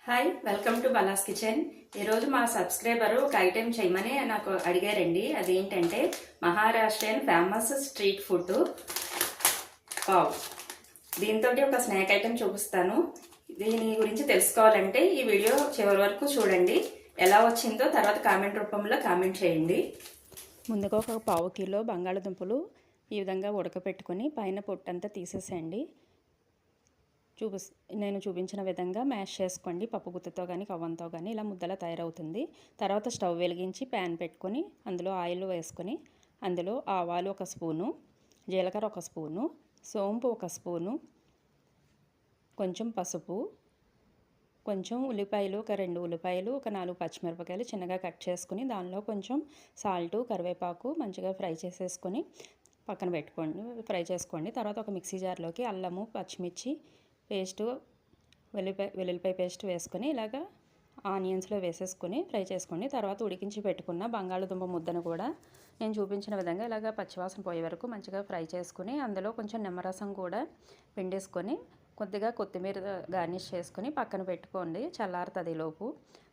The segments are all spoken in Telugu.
Hi, welcome to Bala's kitchen. ఈరోజు మా సబ్స్క్రైబరు ఒక ఐటెం చేయమని నాకు అడిగారండి. అదేంటంటే Maharashtrian famous street food pav. దీంతో ఒక స్నాక్ ఐటెం చూపిస్తాను. దీని గురించి తెలుసుకోవాలంటే ఈ వీడియో చివరి వరకు చూడండి. ఎలా వచ్చిందో తర్వాత కామెంట్ రూపంలో కామెంట్ చేయండి. ముందుగా ఒక పావు కిలో బంగాళదుంపలు ఈ విధంగా ఉడకపెట్టుకొని పైన పొట్టంతా తీసేసేయండి. నేను చూపించిన విధంగా మ్యాష్ చేసుకోండి. పప్పు గుత్తితో కానీ కవ్వంతో కానీ ఇలా ముద్దలా తయారవుతుంది. తర్వాత స్టవ్ వెలిగించి ప్యాన్ పెట్టుకొని అందులో ఆయిల్ వేసుకొని అందులో ఆవాలు 1 స్పూను, జీలకర్ర 1 స్పూను, సోంపు 1 స్పూను, కొంచెం పసుపు, కొంచెం ఉల్లిపాయలు, ఒక 2 ఉల్లిపాయలు, ఒక 4 పచ్చిమిరపకాయలు చిన్నగా కట్ చేసుకుని దానిలో కొంచెం సాల్టు, కరివేపాకు మంచిగా ఫ్రై చేసేసుకొని పక్కన పెట్టుకోండి. ఫ్రై చేసుకోండి. తర్వాత ఒక మిక్సీ జార్లోకి అల్లము, పచ్చిమిర్చి పేస్టు, వెల్లుల్లిపాయ పేస్ట్ వేసుకొని ఇలాగా ఆనియన్స్లో వేసేసుకొని ఫ్రై చేసుకోండి. తర్వాత ఉడికించి పెట్టుకున్న బంగాళదుంప ముద్దను కూడా నేను చూపించిన విధంగా ఇలాగ పచ్చివాసన పోయే వరకు మంచిగా ఫ్రై చేసుకుని అందులో కొంచెం నిమ్మరసం కూడా పిండేసుకొని కొద్దిగా కొత్తిమీర గార్నిష్ చేసుకొని పక్కన పెట్టుకోండి. చల్లారుతుంది లోపు.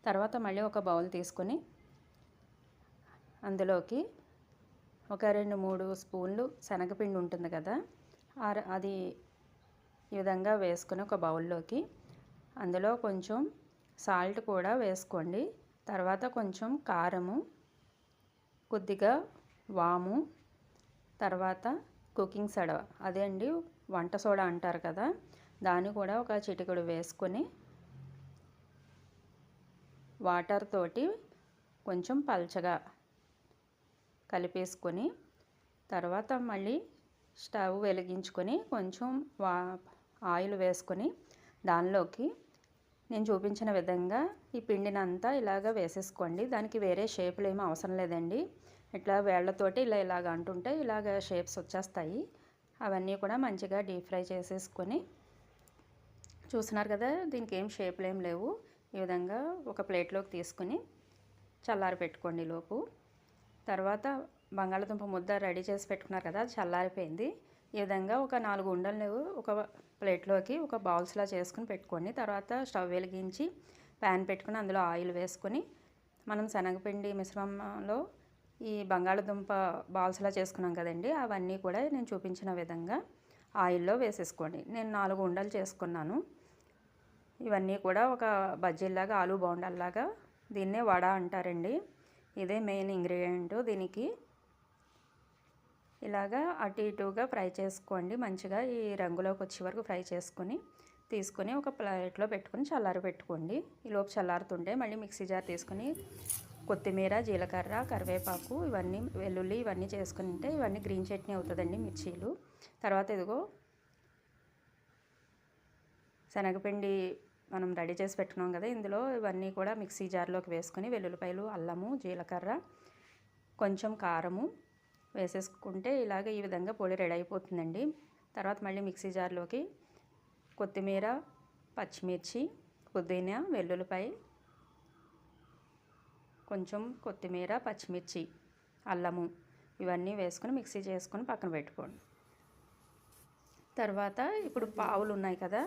తర్వాత మళ్ళీ ఒక బౌల్ తీసుకొని అందులోకి ఒక 2-3 స్పూన్లు శనగపిండి ఉంటుంది కదా, అది ఈ విధంగా వేసుకొని ఒక బౌల్లోకి అందులో కొంచెం సాల్ట్ కూడా వేసుకోండి. తర్వాత కొంచెం కారము, కొద్దిగా వాము, తర్వాత కుకింగ్ సోడా, అదే అండి వంట సోడా అంటారు కదా, దాన్ని కూడా ఒక చిటికెడు వేసుకొని వాటర్ తోటి కొంచెం పల్చగా కలిపేసుకొని తర్వాత మళ్ళీ స్టవ్ వెలిగించుకొని కొంచెం ఆయిల్ వేసుకొని దానిలోకి నేను చూపించిన విధంగా ఈ పిండినంతా ఇలాగ వేసేసుకోండి. దానికి వేరే షేపులు ఏమీ అవసరం లేదండి. ఇట్లా వేళ్లతోటి ఇలాగ అంటుంటే ఇలాగ షేప్స్ వచ్చేస్తాయి. అవన్నీ కూడా మంచిగా డీప్ ఫ్రై చేసేసుకొని చూస్తున్నారు కదా, దీనికి ఏం షేపులు ఏం లేవు. ఈ విధంగా ఒక ప్లేట్లోకి తీసుకుని చల్లారి పెట్టుకోండి లోపు. తర్వాత బంగాళదుంప ముద్ద రెడీ చేసి పెట్టుకున్నారు కదా, చల్లారిపోయింది. ఈ విధంగా ఒక 4 ఉండలు ఒక ప్లేట్లోకి ఒక బౌల్స్లా చేసుకుని పెట్టుకోండి. తర్వాత స్టవ్ వెలిగించి ప్యాన్ పెట్టుకుని అందులో ఆయిల్ వేసుకొని మనం శనగపిండి మిశ్రమంలో ఈ బంగాళదుంప బాల్స్లా చేసుకున్నాం కదండి, అవన్నీ కూడా నేను చూపించిన విధంగా ఆయిల్లో వేసేసుకోండి. నేను 4 ఉండలు చేసుకున్నాను. ఇవన్నీ కూడా ఒక బజ్జీలాగా, ఆలు బోండాల్లాగా, దీన్నే వడ అంటారండి. ఇదే మెయిన్ ఇంగ్రీడియంట్ దీనికి. ఇలాగా అటు ఇటుగా ఫ్రై చేసుకోండి. మంచిగా ఈ రంగులోకి వచ్చే వరకు ఫ్రై చేసుకొని తీసుకొని ఒక ప్లేట్లో పెట్టుకొని చల్లారి పెట్టుకోండి. ఈలోపు చల్లారుతుంటే మళ్ళీ మిక్సీ జార్ తీసుకొని కొత్తిమీర, జీలకర్ర, కరివేపాకు, ఇవన్నీ వెల్లుల్లి ఇవన్నీ చేసుకుని ఉంటే ఇవన్నీ గ్రీన్ చట్నీ అవుతుందండి, మిర్చీలు. తర్వాత ఇదిగో శనగపిండి మనం రెడీ చేసి పెట్టుకున్నాం కదా, ఇందులో ఇవన్నీ కూడా మిక్సీ జార్లోకి వేసుకొని వెల్లుల్లిపాయలు, అల్లము, జీలకర్ర, కొంచెం కారము వేసేసుకుంటే ఇలాగ ఈ విధంగా పొడి రెడీ అయిపోతుందండి. తర్వాత మళ్ళీ మిక్సీ జార్లోకి కొత్తిమీర, పచ్చిమిర్చి, పుదీనా, వెల్లుల్లిపాయ, కొంచెం కొత్తిమీర, పచ్చిమిర్చి, అల్లము ఇవన్నీ వేసుకొని మిక్సీ చేసుకొని పక్కన పెట్టుకోండి. తర్వాత ఇప్పుడు పావులు ఉన్నాయి కదా,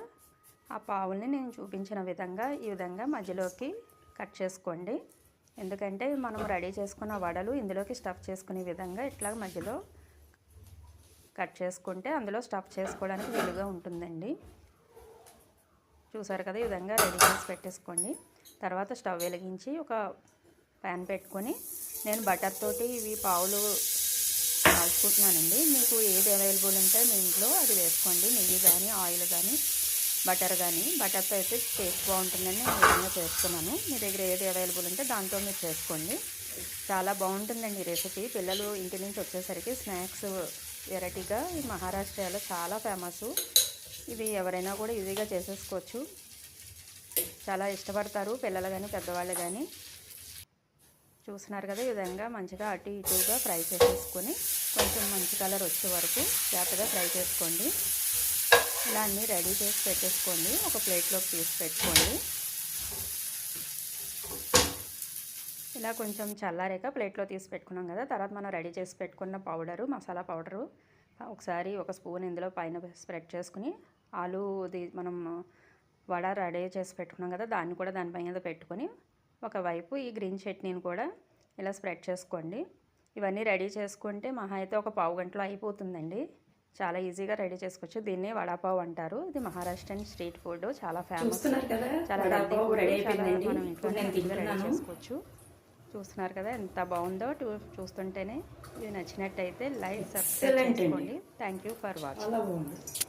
ఆ పావుల్ని నేను చూపించిన విధంగా ఈ విధంగా మధ్యలోకి కట్ చేసుకోండి. ఎందుకంటే మనం రెడీ చేసుకున్న వడలు ఇందులోకి స్టఫ్ చేసుకునే విధంగా ఇట్లా మధ్యలో కట్ చేసుకుంటే అందులో స్టఫ్ చేసుకోవడానికి వీలుగా ఉంటుందండి. చూసారు కదా, ఈ విధంగా రెడీ చేసి పెట్టేసుకోండి. తర్వాత స్టవ్ వెలిగించి ఒక ప్యాన్ పెట్టుకొని నేను బటర్ తోటి ఇవి పావులు కాల్చుకుంటున్నానండి. మీకు ఏది అవైలబుల్ ఉంటే మీ ఇంట్లో అది వేసుకోండి. నెయ్యి కానీ, ఆయిల్ కానీ, బటర్ కానీ. బటర్తో అయితే టేస్ట్ బాగుంటుందని నేను విధంగా చేస్తున్నాను. మీ దగ్గర ఏది అవైలబుల్ ఉంటే దాంతో మీరు చేసుకోండి. చాలా బాగుంటుందండి ఈ రెసిపీ. పిల్లలు ఇంటి నుంచి వచ్చేసరికి స్నాక్స్ వెరైటీగా ఈ మహారాష్ట్రలో చాలా ఫేమస్. ఇది ఎవరైనా కూడా ఈజీగా చేసేసుకోవచ్చు. చాలా ఇష్టపడతారు పిల్లలు కానీ, పెద్దవాళ్ళు కానీ. చూస్తున్నారు కదా, ఈ విధంగా మంచిగా అటు ఇటుగా ఫ్రై చేసేసుకొని కొంచెం మంచి కలర్ వచ్చే వరకు జాగ్రత్తగా ఫ్రై చేసుకోండి. ఇలా అన్నీ రెడీ చేసి పెట్టేసుకోండి. ఒక ప్లేట్లోకి తీసి పెట్టుకోండి. ఇలా కొంచెం చల్లారాక ప్లేట్లో తీసి పెట్టుకున్నాం కదా, తర్వాత మనం రెడీ చేసి పెట్టుకున్న పౌడరు, మసాలా పౌడరు ఒకసారి 1 స్పూన్ ఇందులో పైన స్ప్రెడ్ చేసుకుని ఆలుది మనం వడ రెడీ చేసి పెట్టుకున్నాం కదా, దాన్ని కూడా దానిపై మీద పెట్టుకొని ఒకవైపు ఈ గ్రీన్ చట్నీని కూడా ఇలా స్ప్రెడ్ చేసుకోండి. ఇవన్నీ రెడీ చేసుకుంటే మహా అయితే ఒక పావు గంటలో అయిపోతుందండి. చాలా ఈజీగా రెడీ చేసుకోవచ్చు. దీన్ని వడాపావ్ అంటారు. ఇది మహారాష్ట్రన్ స్ట్రీట్ ఫుడ్, చాలా ఫేమస్, చాలా హెల్తీ ఫుడ్, చాలా మనం ఇంట్లో ఈజీగా రెడీ చేసుకోవచ్చు. చూస్తున్నారు కదా ఎంత బాగుందో. చూస్తుంటేనే ఇది నచ్చినట్టయితే లైక్, సబ్స్క్రైబ్ చేసుకోండి. Thank you for watching.